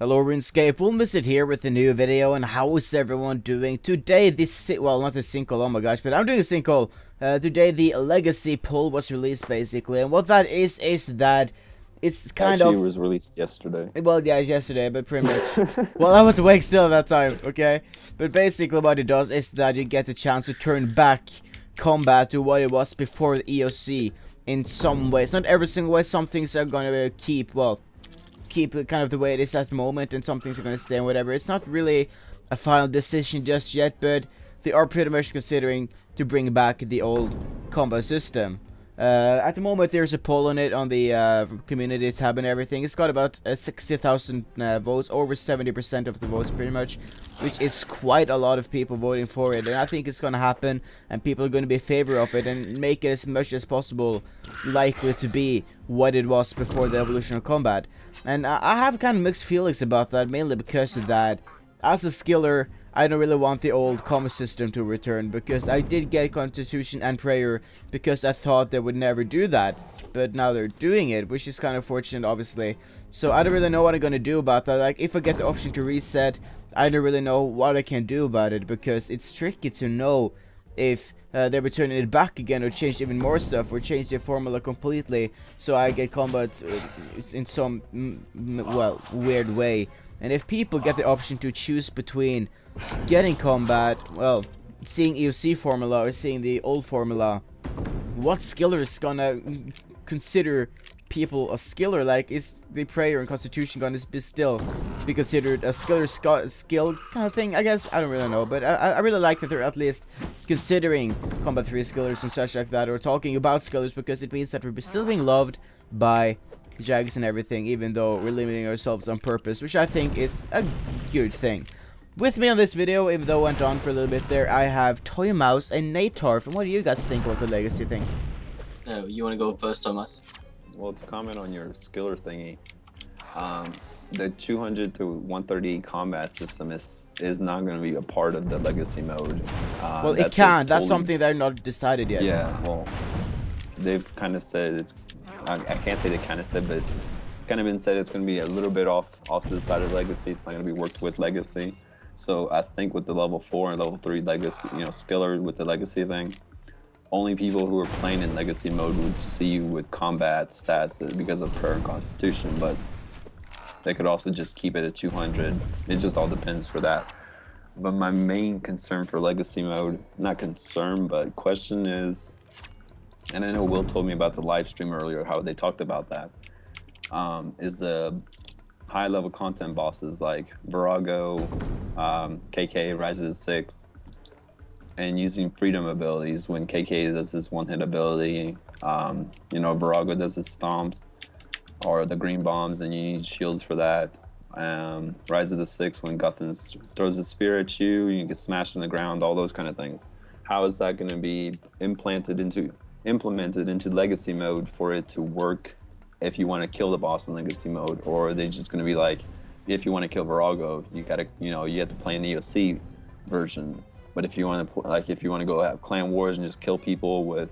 Hello Runescape, Wilmist here with a new video, and how is everyone doing? Today well, not a single, oh my gosh, but I'm doing a single. Today the Legacy poll was released basically, and what that is that it's kind Actually, of... it was released yesterday. Well, yeah, it's yesterday, but pretty much... Well, I was awake still at that time, okay? But basically what it does is that you get the chance to turn back combat to what it was before the EOC in some ways. Not every single way, some things are gonna keep it kind of the way it is at the moment, and some things are going to stay and whatever. It's not really a final decision just yet, but they are pretty much considering to bring back the old combat system. At the moment, there's a poll on it on the community tab and everything. It's got about 60,000 votes, over 70% of the votes pretty much, which is quite a lot of people voting for it. And I think it's going to happen, and people are going to be in favor of it and make it as much as possible likely to be what it was before the evolution of combat. And I have kind of mixed feelings about that, mainly because of that. As a skiller, I don't really want the old combat system to return, because I did get Constitution and Prayer because I thought they would never do that. But now they're doing it, which is kind of fortunate, obviously. So I don't really know what I'm going to do about that. Like, if I get the option to reset, I don't really know what I can do about it, because it's tricky to know if they're returning it back again, or change even more stuff, or change the formula completely, so I get combat in some, well, weird way. And if people get the option to choose between getting combat, well, seeing EOC formula or seeing the old formula, what skiller is gonna consider people a skiller? Like, is the Prayer and Constitution gonna still be considered a skiller skill kind of thing? I guess I don't really know, but I really like that they're at least considering Combat 3 skillers and such like that, or talking about skillers, because it means that we're still being loved by Jags and everything, even though we're limiting ourselves on purpose, which I think is a good thing. With me on this video, even though it went on for a little bit there, I have Mouse and Natarf. And what do you guys think about the Legacy thing? You want to go first, Thomas? Well, to comment on your skiller thingy, the 200 to 130 combat system is not going to be a part of the Legacy mode. Well, it can. That's something they're not decided yet. Yeah, well, they've kind of said it's... I can't say they kind of said, but it's kind of been said it's going to be a little bit off to the side of Legacy. It's not going to be worked with Legacy. So I think with the level 4 and level 3 Legacy, skiller with the Legacy thing, only people who are playing in Legacy mode would see you with combat stats because of Prayer and Constitution, but they could also just keep it at 200. It just all depends for that. But my main concern for Legacy mode, not concern, but question is, and I know Will told me about the live stream earlier, how they talked about that, is the high-level content bosses like Virago, KK, Rise of the Six, and using freedom abilities when KK does his one-hit ability, Virago does his stomps, or the green bombs, and you need shields for that. Rise of the Six, when Guthans throws a spear at you, you get smashed on the ground, all those kind of things. How is that going to be implemented into Legacy mode for it to work if you want to kill the boss in Legacy mode? Or are they just going to be like, if you want to kill Virago, you gotta, you have to play an EOC version. But if you want to go have clan wars and just kill people with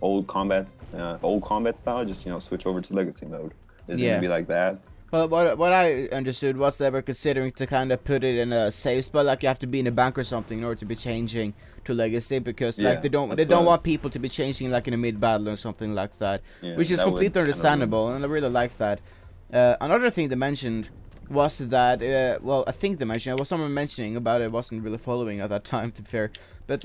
old combat style, just switch over to Legacy mode. Is it gonna be like that? Well, what I understood was they were considering to kind of put it in a safe spot, like you have to be in a bank or something in order to be changing to Legacy, because like they don't want people to be changing like in a mid battle or something like that, which is completely understandable, and I really like that. Another thing they mentioned was that well, I think they mentioned, it was someone mentioning about it, wasn't really following at that time, to be fair, but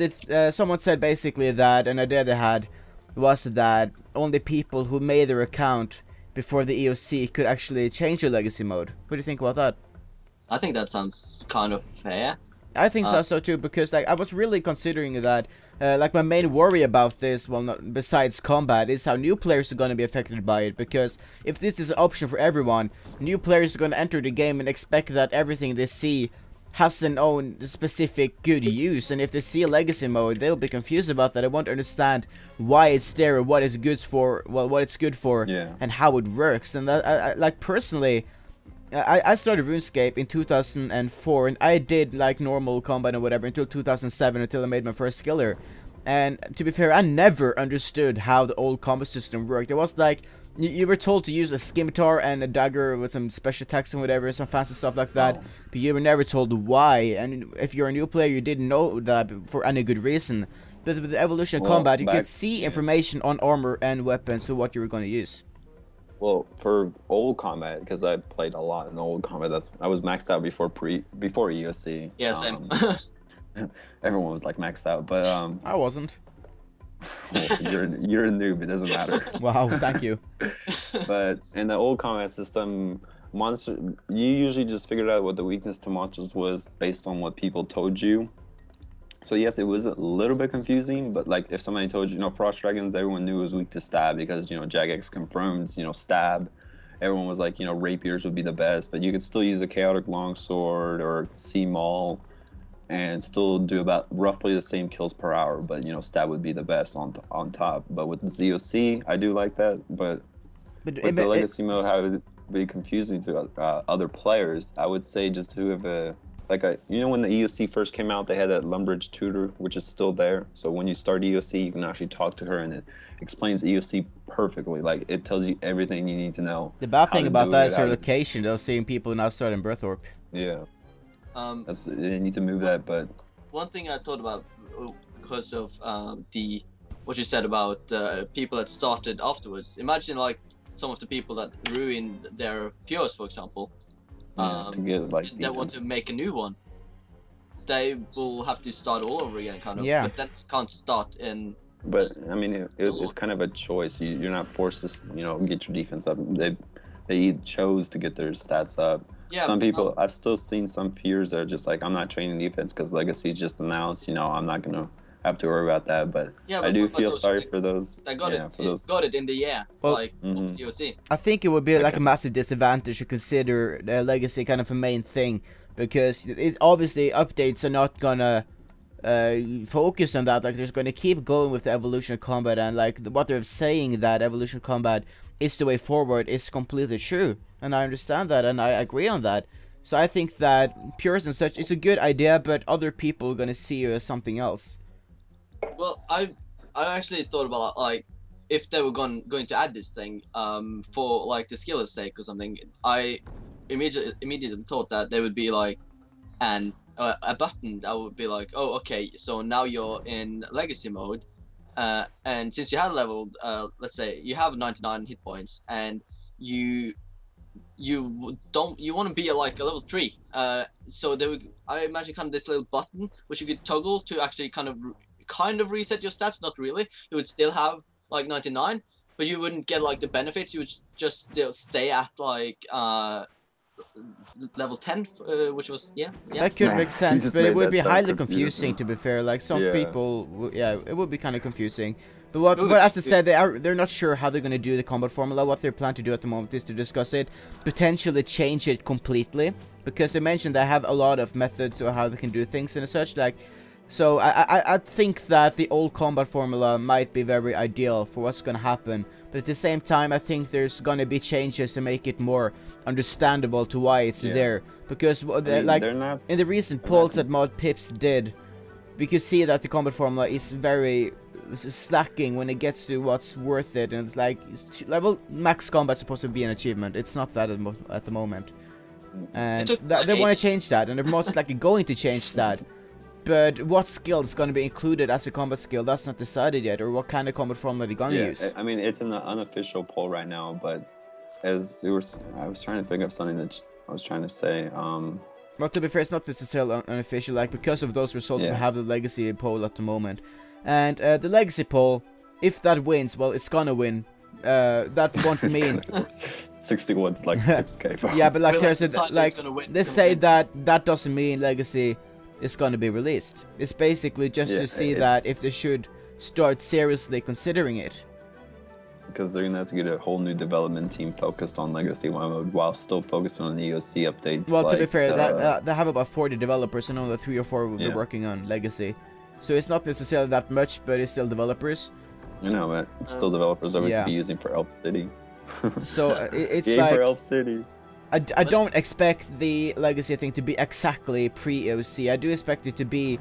someone said basically that an idea they had was that only people who made their account before the EOC could actually change your Legacy mode. What do you think about that? I think that sounds kind of fair. I think that's so too, because like I was really considering that like my main worry about this, well, not besides combat, is how new players are going to be affected by it. Because if this is an option for everyone, new players are going to enter the game and expect that everything they see has an own specific good use, and if they see a Legacy mode, they'll be confused about that. They won't understand why it's there, or what it's good for, what it's good for, and how it works. And that, like personally, I started RuneScape in 2004, and I did like normal combat and whatever until 2007, until I made my first skiller. And to be fair, I never understood how the old combat system worked. It was like You were told to use a scimitar and a dagger with some special attacks and whatever, some fancy stuff like that, but you were never told why. And if you're a new player, you didn't know that for any good reason. But with the evolution of combat, you could see information on armor and weapons for what you were going to use. Well, for old combat, because I played a lot in old combat, I was maxed out before EOC. Yeah, same. Everyone was like maxed out, but I wasn't. Well, you're a noob. It doesn't matter. Wow, thank you. But in the old combat system, you usually just figured out what the weakness to monsters was based on what people told you. So yes, it was a little bit confusing, but like if somebody told you, Frost Dragons, everyone knew it was weak to stab because, Jagex confirmed, stab. Everyone was like, rapiers would be the best, but you could still use a chaotic longsword or sea maul and still do about roughly the same kills per hour, but, stab would be the best on top. But with the ZOC, I do like that, but with the Legacy mode, how it would be confusing to other players, I would say just whoever... when the EOC first came out, they had that Lumbridge tutor, which is still there. So when you start EOC, you can actually talk to her, and it explains EOC perfectly. Like, it tells you everything you need to know. The bad thing about that is her location, though, seeing people now start in Berthorpe. Yeah. They need to move that, but... One thing I thought about, because of what you said about people that started afterwards. Imagine, like, some of the people that ruined their POs, for example. To get, like, they want to make a new one. They will have to start all over again, kind of. Yeah. But then can't start in. But I mean, it's kind of a choice. You're not forced to, get your defense up. They chose to get their stats up. Yeah. Some people, I've still seen some peers that are just like, I'm not training defense because Legacy just announced. I'm not gonna have to worry about that. But yeah, I do feel sorry for those. They got it in the year, of EOC. I think it would be like a massive disadvantage to consider the Legacy kind of a main thing, because obviously updates are not gonna focus on that. Like, they're gonna keep going with the evolution of combat, and like what they're saying that evolution of combat is the way forward is completely true, and I understand that and I agree on that. So I think that pures and such is a good idea, but other people are gonna see you as something else. Well, I actually thought about, like, if they were going to add this thing for, like, the skiller's sake or something. I immediately thought that there would be like a button that would be like, oh, okay, so now you're in Legacy mode, and since you have leveled, let's say you have 99 hit points, and you want to be like a level 3, so there would, I imagine, kind of this little button which you could toggle to actually kind of reset your stats. Not really, you would still have like 99, but you wouldn't get like the benefits. You would just still stay at like level 10, which was that could make sense, but it would be highly confusing, to be fair. Like, some people, it would be kind of confusing. But as I said, they're not sure how they're gonna do the combat formula. What they plan to do at the moment is to discuss it, potentially change it completely, because they mentioned they have a lot of methods of how they can do things and such. Like, so I think that the old combat formula might be very ideal for what's gonna happen. But at the same time, I think there's gonna be changes to make it more understandable to why it's there. Because like in the recent polls that Mod Pips did, we could see that the combat formula is very slacking when it gets to what's worth it, and it's like level max combat's supposed to be an achievement. It's not that at the moment, and they want to change that, and they're most likely going to change that. But what skill is going to be included as a combat skill, that's not decided yet, or what kind of combat formula they're going to use. I mean, it's in the unofficial poll right now, but I was trying to think of something that I was trying to say. But to be fair, it's not necessarily unofficial, like, because of those results we have the Legacy poll at the moment. And the Legacy poll, if that wins, well, it's gonna win. That won't mean 61 to like 6k votes. Yeah, but like seriously, like they say that doesn't mean Legacy is gonna be released. It's basically just to see that if they should start seriously considering it. Because they're gonna have to get a whole new development team focused on Legacy while still focusing on EOC updates. Well, like, to be fair, they have about 40 developers, and only 3 or 4 will be working on Legacy. So it's not necessarily that much, but it's still developers. You know, but it's still developers that we could be using for Elf City. So it's like for Elf City. I don't expect the Legacy thing to be exactly pre-EOC. I do expect it to be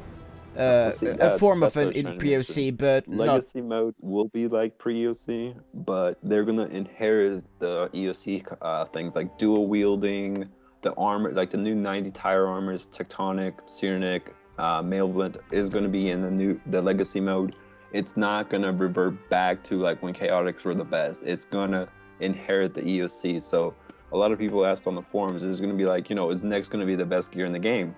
See, a form of that's what I an was in trying to POC, but not. Legacy mode will be like pre-EOC, but they're gonna inherit the EOC things like dual wielding, the armor, like the new 90 tire armors, Tectonic, Cyanic, Malevolent is gonna be in the Legacy mode. It's not gonna revert back to like when Chaotix were the best. It's gonna inherit the EOC. So a lot of people asked on the forums, is it gonna be like, is next gonna be the best gear in the game?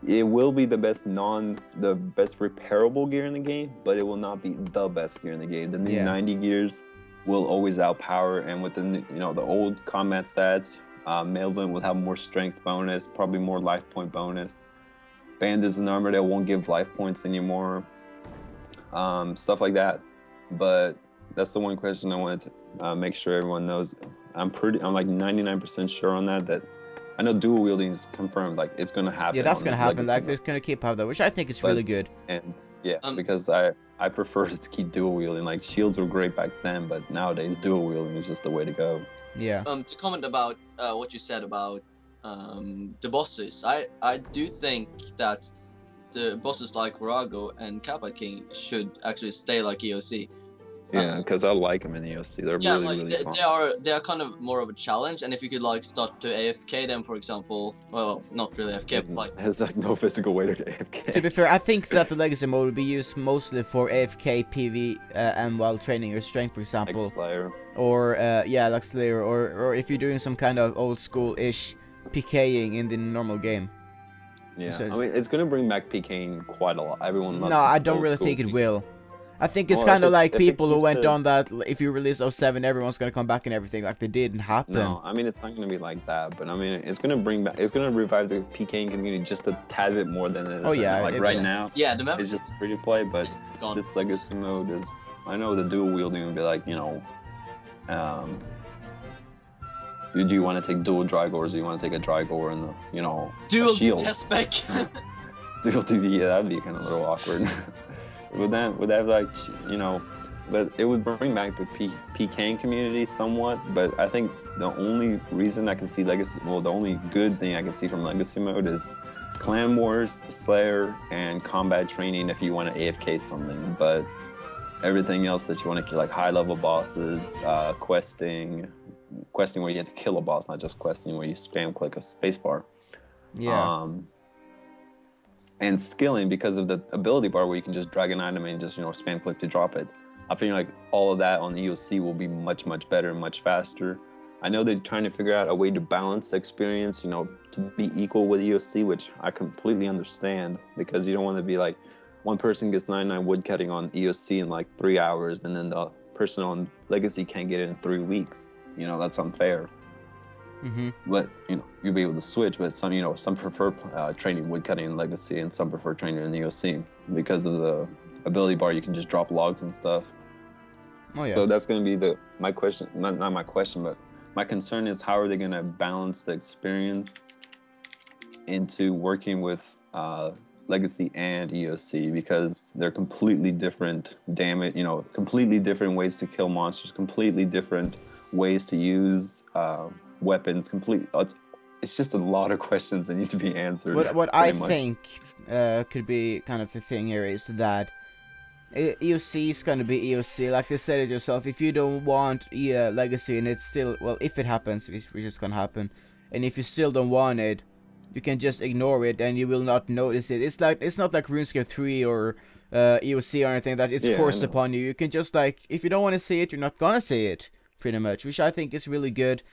It will be the best repairable gear in the game, but it will not be the best gear in the game. The new 90 gears will always outpower, and with the the old combat stats, Malevolent will have more strength bonus, probably more life point bonus. Bandit's an armor that won't give life points anymore. Stuff like that. But that's the one question I wanted to make sure everyone knows. I'm like 99% sure on that I know dual wielding is confirmed, like it's gonna happen. Yeah, that's gonna happen. Like they're gonna keep having that, which I think is really good. And yeah, because I prefer to keep dual wielding. Like shields were great back then, but nowadays dual wielding is just the way to go. Yeah. To comment about what you said about the bosses, I do think that the bosses like Virago and Kappa King should actually stay like EOC. Yeah, because I like them in EOC. They're really fun. They are kind of more of a challenge, and if you could like start to AFK them, for example, well, not really AFK, but like there's like no physical way to AFK. To be fair, I think that the Legacy mode would be used mostly for AFK, PV, and while training your strength, for example. Like Slayer. Or like Slayer, or if you're doing some kind of old school-ish PKing in the normal game. Yeah, so I mean, it's gonna bring back PKing quite a lot. Everyone loves. No, I don't really think it will. I think it's kind of like people who went on that, if you release 07, everyone's going to come back and everything, like they didn't happen. No, I mean, it's not going to be like that, but I mean, it's going to revive the PKing community just a tad bit more than it is like right now. Yeah, it's just free to play, but this Legacy mode is, I know the dual wielding would be like, do you want to take dual Drygors, or do you want to take a Drygor and the, dual shield? spec. Dual DD, yeah, that'd be kind of a little awkward. Would that like, but it would bring back the PKing community somewhat, but I think the only reason I can see Legacy, the only good thing I can see from Legacy mode is Clan Wars, Slayer, and combat training if you want to AFK something, but everything else that you want to kill, like high-level bosses, questing where you have to kill a boss, not just questing where you spam click a spacebar. Yeah. And skilling because of the ability bar where you can just drag an item and just spam click to drop it. I feel like all of that on the EOC will be much better and much faster. I know they're trying to figure out a way to balance the experience, to be equal with EOC, which I completely understand, because you don't want to be like one person gets 99 woodcutting on EOC in like 3 hours and then the person on Legacy can't get it in 3 weeks. That's unfair. Mm-hmm. But you'll be able to switch. But some prefer training woodcutting in Legacy, and some prefer training in EOC because of the ability bar. You can just drop logs and stuff. Oh yeah. So that's going to be my question. Not my question, but my concern is how are they going to balance the experience into working with Legacy and EOC, because they're completely different damage. Completely different ways to kill monsters. Completely different ways to use weapons. It's just a lot of questions that need to be answered. What I think could be kind of the thing here is that EOC is going to be EOC. Like they said it yourself, if you don't want Legacy and it's still, well, if it happens, which is going to happen, and if you still don't want it, you can just ignore it and you will not notice it. It's not like RuneScape 3 or EOC or anything that it's forced upon you. You can just, like, if you don't want to see it, you're not gonna see it, pretty much, which I think is really good.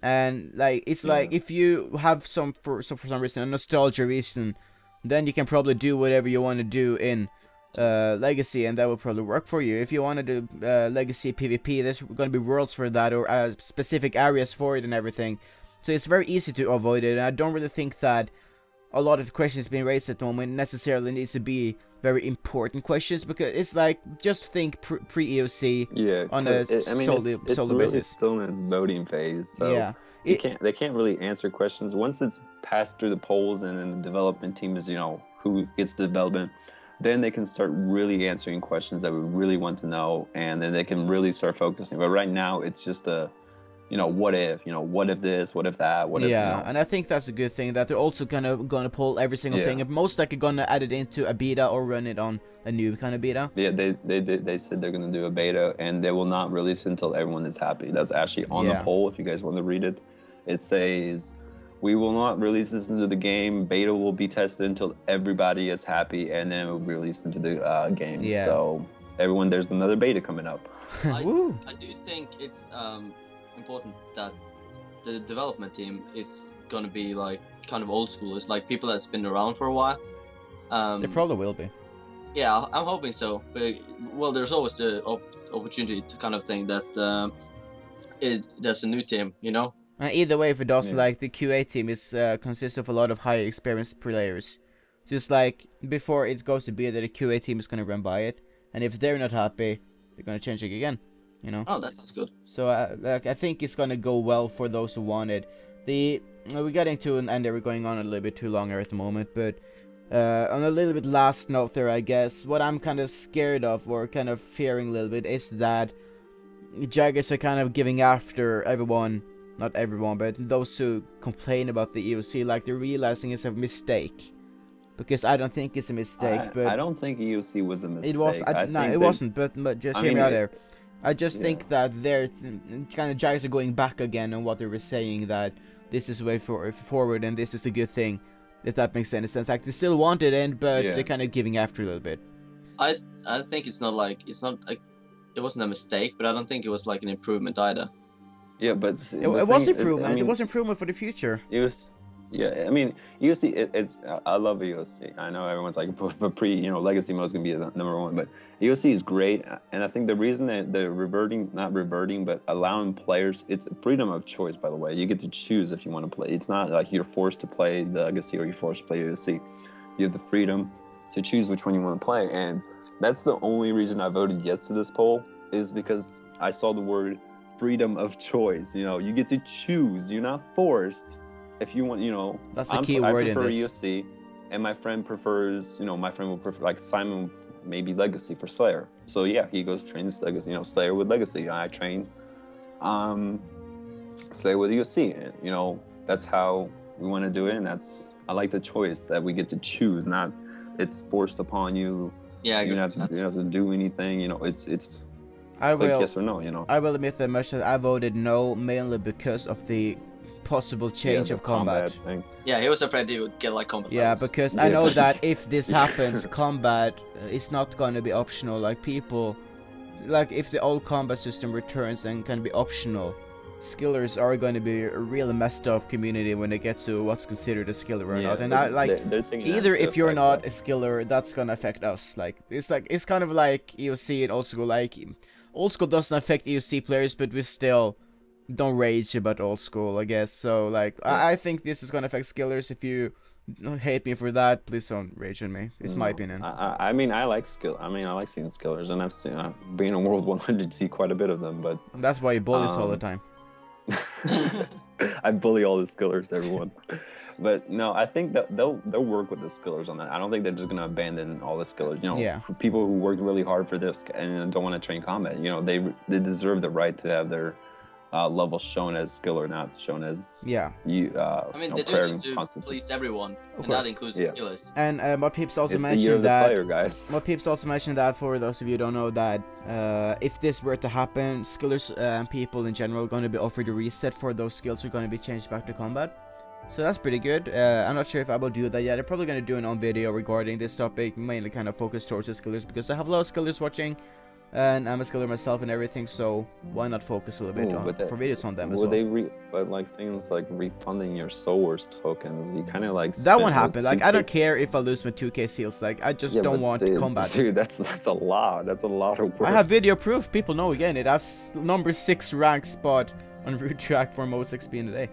And like it's like if you have for some reason, a nostalgia reason, then you can probably do whatever you want to do in Legacy, and that will probably work for you. If you want to do Legacy PvP, there's going to be worlds for that, or specific areas for it and everything. So it's very easy to avoid it, and I don't really think that a lot of the questions being raised at the moment necessarily needs to be very important questions, because it's like, just think pre-EOC on a solely basis. Still in its voting phase, so yeah, they can't really answer questions once it's passed through the polls, and then the development team is who gets the development. Then they can start really answering questions that we really want to know, and then they can really start focusing. But right now, it's just what if, what if this, what if that, what if, Yeah, and I think that's a good thing that they're also gonna pull every single thing. Most likely gonna add it into a beta or run it on a new kind of beta. Yeah, they said they're gonna do a beta, and they will not release it until everyone is happy. That's actually on the poll. If you guys want to read it, it says, "We will not release this into the game. Beta will be tested until everybody is happy, and then it will be released into the game." Yeah. So everyone, there's another beta coming up. I do think it's important that the development team is gonna be like kind of old schoolers, like people that's been around for a while. They probably will be. Yeah, I'm hoping so. But well, there's always the opportunity to kind of think that there's a new team, And either way, if it does, like the QA team is consists of a lot of high experienced players. Just like before it goes to beta, the QA team is gonna run by it, and if they're not happy, they're gonna change it again. Oh, that sounds good. So like I think it's gonna go well for those who want it. We're getting to an end there. We're going on a little bit too long here at the moment, but on a little bit last note there, I guess what I'm kind of scared of or kind of fearing a little bit is that Jaggers are kind of giving after everyone, not everyone, but those who complain about the EOC, like they're realizing it's a mistake. Because I don't think it's a mistake, but I don't think EOC was a mistake. it was. No, it wasn't. But just hear me out there. I just think that they're kind of Jags are going back again on what they were saying, that this is the way forward and this is a good thing. If that makes any sense, like they still want it in, but they're kind of giving after a little bit. I think it wasn't a mistake, but I don't think it was like an improvement either. Yeah, but it was improvement. It was improvement for the future. It was. Yeah, I mean, EOC, it's I love EOC. I know everyone's like, but legacy mode is gonna be the #1, but EOC is great, and I think the reason that they're not reverting, but allowing players, it's freedom of choice. By the way, you get to choose if you want to play. It's not like you're forced to play the legacy or you're forced to play EOC. You have the freedom to choose which one you want to play, and that's the only reason I voted yes to this poll, is because I saw the word freedom of choice. You get to choose. You're not forced. If you want, that's the key word in this. I prefer EOC, and my friend prefers, my friend will prefer, like Simon, maybe Legacy for Slayer. So yeah, he goes trains Legacy, Slayer with Legacy. I train, Slayer with EOC. And, that's how we want to do it, and I like the choice that we get to choose, not it's forced upon you. Yeah, you don't have to do anything. It's like yes or no. I will admit that much that I voted no mainly because of the possible change of combat. Yeah, he was afraid he would get like combat. Yeah, because I know that if this happens, combat is not going to be optional. Like people, like if the old combat system returns and can be optional, skillers are going to be a really messed up community when it gets to what's considered a skiller or not. And either if you're not a skiller, that's gonna affect us. It's kind of like EOC and old school. Like old school doesn't affect EOC players, but we still don't rage about old school, I guess. So I think this is gonna affect skillers. If you hate me for that, please don't rage on me. It's my opinion. I mean, I like seeing skillers, and I've seen being in World 100, see quite a bit of them. But that's why you bully us all the time. I bully all the skillers, everyone. But no, I think that they'll work with the skillers on that. I don't think they're just gonna abandon all the skillers. People who worked really hard for this and don't want to train combat. They deserve the right to have their level shown as skiller, not shown as I mean, they do this to please everyone, and that includes the skillers. And what Peeps also it's mentioned the player, guys. What Peeps also mentioned that, for those of you who don't know, that if this were to happen, skillers and people in general are going to be offered a reset for those skills are going to be changed back to combat. So that's pretty good. I'm not sure if I will do that yet. I'm probably going to do an own video regarding this topic, mainly kind of focused towards the skillers, because I have a lot of skillers watching. And I'm a skiller myself and everything, so why not focus a little bit for videos on them as well? But like things like refunding your Soul Wars tokens, you kind of like that won't happen. Like I don't care if I lose my 2K seals. Like I just don't want combat. Dude, that's a lot. That's a lot of work. I have video proof. People know again. It has number 6 rank spot on root track for most XP in the day.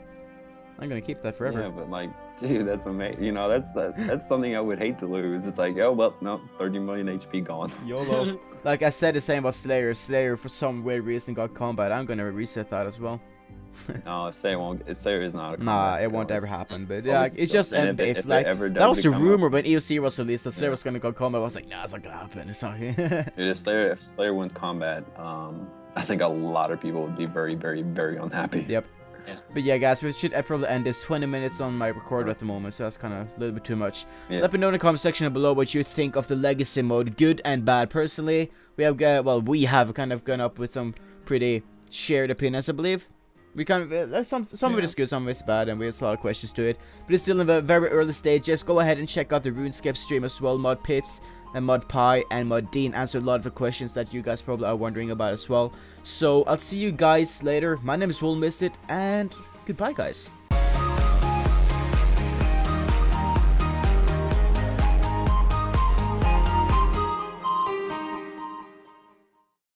I'm gonna keep that forever. Yeah, but like, dude, that's amazing. That's something I would hate to lose. It's like, oh well, no, 30 million HP gone. YOLO. Like I said the same about Slayer. Slayer for some weird reason got combat. I'm gonna reset that as well. No, Slayer is not a combat. Nah, it won't ever happen. But yeah, it's just if like that was a rumor when EOC was released that Slayer was gonna go combat. I was like, nah, it's not gonna happen. It's not. Dude, if Slayer went combat, I think a lot of people would be very, very, very unhappy. Yep. Yeah. But yeah, guys, we should probably end this. 20 minutes on my record at the moment, so that's kind of a little bit too much. Yeah. Let me know in the comment section below what you think of the legacy mode, good and bad. Personally, we have we have kind of gone up with some pretty shared opinions, I believe. We kind of some of it is good, some of it's bad, and we have a lot of questions to it. But it's still in the very early stages. Go ahead and check out the Runescape stream as well. Mod Pips and Mod Pie and Mod Dean answered a lot of the questions that you guys probably are wondering about as well. So I'll see you guys later. My name is Will Miss It, and goodbye, guys.